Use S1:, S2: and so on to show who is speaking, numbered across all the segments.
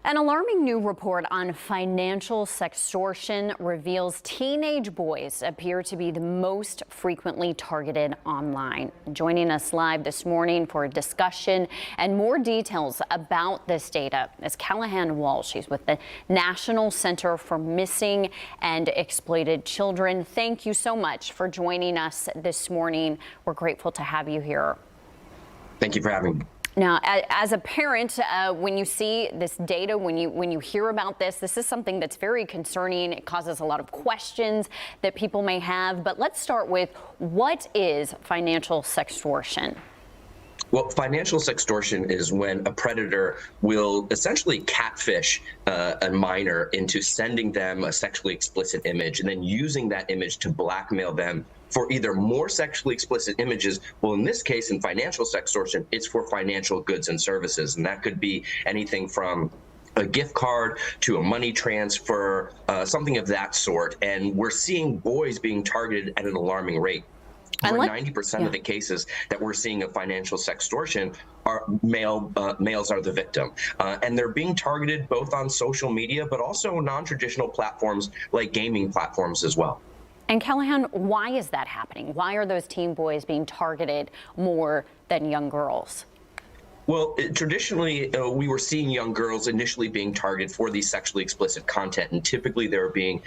S1: An alarming new report on financial sextortion reveals teenage boys appear to be the most frequently targeted online. Joining us live this morning for a discussion and more details about this data is Callahan Walsh. She's with the National Center for Missing and Exploited Children. Thank you so much for joining us this morning. We're grateful to have you here.
S2: Thank you for having me.
S1: Now, as a parent, when you see this data, when you hear about this is something that's very concerning. It causes a lot of questions that people may have. But let's start with, what is financial sextortion?
S2: Well, financial sextortion is when a predator will essentially catfish a minor into sending them a sexually explicit image and then using that image to blackmail them for either more sexually explicit images. Well, in this case, in financial sextortion, it's for financial goods and services. And that could be anything from a gift card to a money transfer, something of that sort. And we're seeing boys being targeted at an alarming rate. Over 90% of the cases that we're seeing of financial sextortion are males are the victim. And they're being targeted both on social media, but also non-traditional platforms like gaming platforms as well.
S1: And Callahan, why is that happening? Why are those teen boys being targeted more than young girls?
S2: Well, traditionally, we were seeing young girls initially being targeted for these sexually explicit content, and typically they're being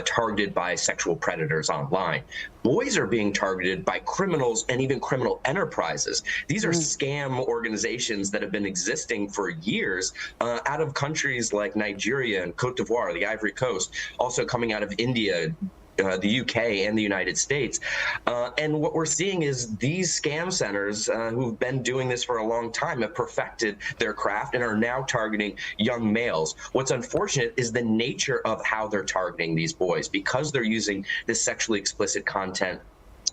S2: targeted by sexual predators online. Boys are being targeted by criminals and even criminal enterprises. These are scam organizations that have been existing for years out of countries like Nigeria and Cote d'Ivoire, the Ivory Coast, also coming out of India, the UK and the United States. And what we're seeing is these scam centers who've been doing this for a long time have perfected their craft and are now targeting young males. What's unfortunate is the nature of how they're targeting these boys, because they're using this sexually explicit content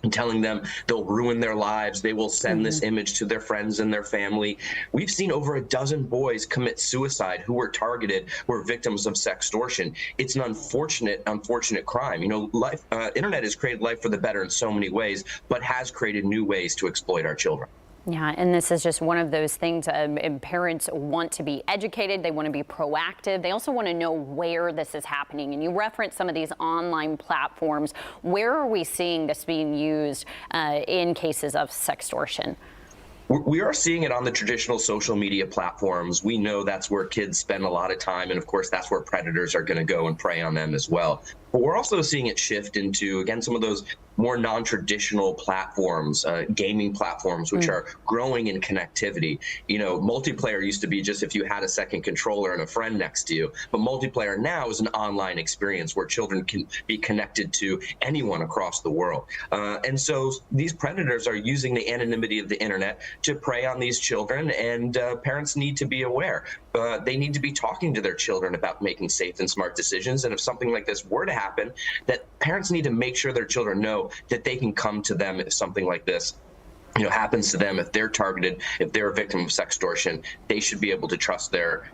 S2: and telling them they'll ruin their lives. They will send this image to their friends and their family. We've seen over a dozen boys commit suicide who were targeted, were victims of sextortion. It's an unfortunate crime. You know, internet has created life for the better in so many ways, but has created new ways to exploit our children.
S1: Yeah, and this is just one of those things. Parents want to be educated. They want to be proactive. They also want to know where this is happening. And you reference some of these online platforms. Where are we seeing this being used in cases of sextortion?
S2: We are seeing it on the traditional social media platforms. We know that's where kids spend a lot of time. And of course, that's where predators are going to go and prey on them as well. But we're also seeing it shift into, again, some of those more non-traditional platforms, gaming platforms, which are growing in connectivity. You know, multiplayer used to be just if you had a second controller and a friend next to you. But multiplayer now is an online experience where children can be connected to anyone across the world. And so these predators are using the anonymity of the internet to prey on these children, and parents need to be aware. They need to be talking to their children about making safe and smart decisions. And if something like this were to happen, that parents need to make sure their children know that they can come to them if something like this happens to them. If they're targeted, if they're a victim of sextortion, they should be able to trust their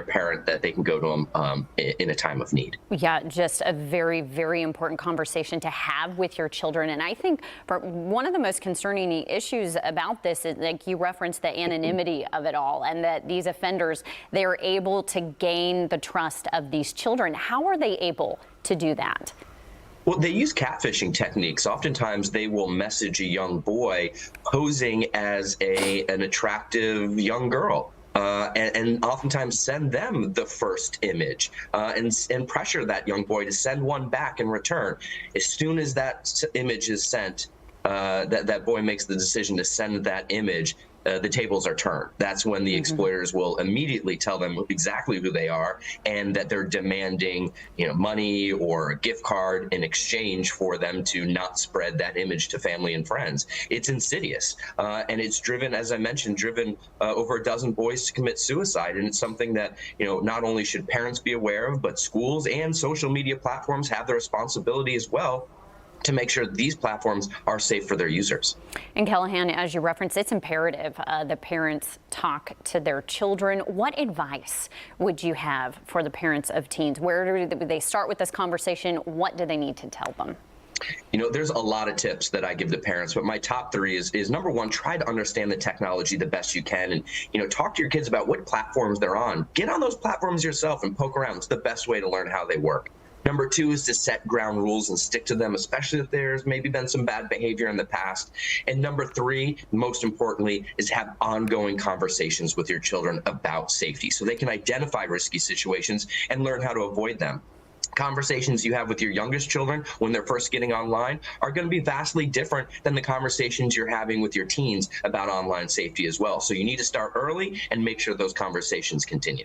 S2: parent that they can go to them in a time of need.
S1: Yeah, just a very, very important conversation to have with your children. And I think one of the most concerning issues about this is, like you referenced, the anonymity of it all, and that these offenders, they're able to gain the trust of these children. How are they able to do that?
S2: Well, they use catfishing techniques. Oftentimes, they will message a young boy posing as an attractive young girl. And oftentimes send them the first image and pressure that young boy to send one back in return. As soon as that image is sent, that boy makes the decision to send that image, the tables are turned. That's when the exploiters will immediately tell them exactly who they are and that they're demanding, money or a gift card in exchange for them to not spread that image to family and friends. It's insidious, and it's driven, as I mentioned, over a dozen boys to commit suicide. And it's something that, not only should parents be aware of, but schools and social media platforms have the responsibility as well to make sure these platforms are safe for their users.
S1: And Callahan, as you referenced, it's imperative that parents talk to their children. What advice would you have for the parents of teens? Where do they start with this conversation? What do they need to tell them?
S2: There's a lot of tips that I give to parents, but my top three is number one, try to understand the technology the best you can, and talk to your kids about what platforms they're on. Get on those platforms yourself and poke around. It's the best way to learn how they work. Number two is to set ground rules and stick to them, especially if there's maybe been some bad behavior in the past. And number three, most importantly, is to have ongoing conversations with your children about safety so they can identify risky situations and learn how to avoid them. Conversations you have with your youngest children when they're first getting online are going to be vastly different than the conversations you're having with your teens about online safety as well. So you need to start early and make sure those conversations continue.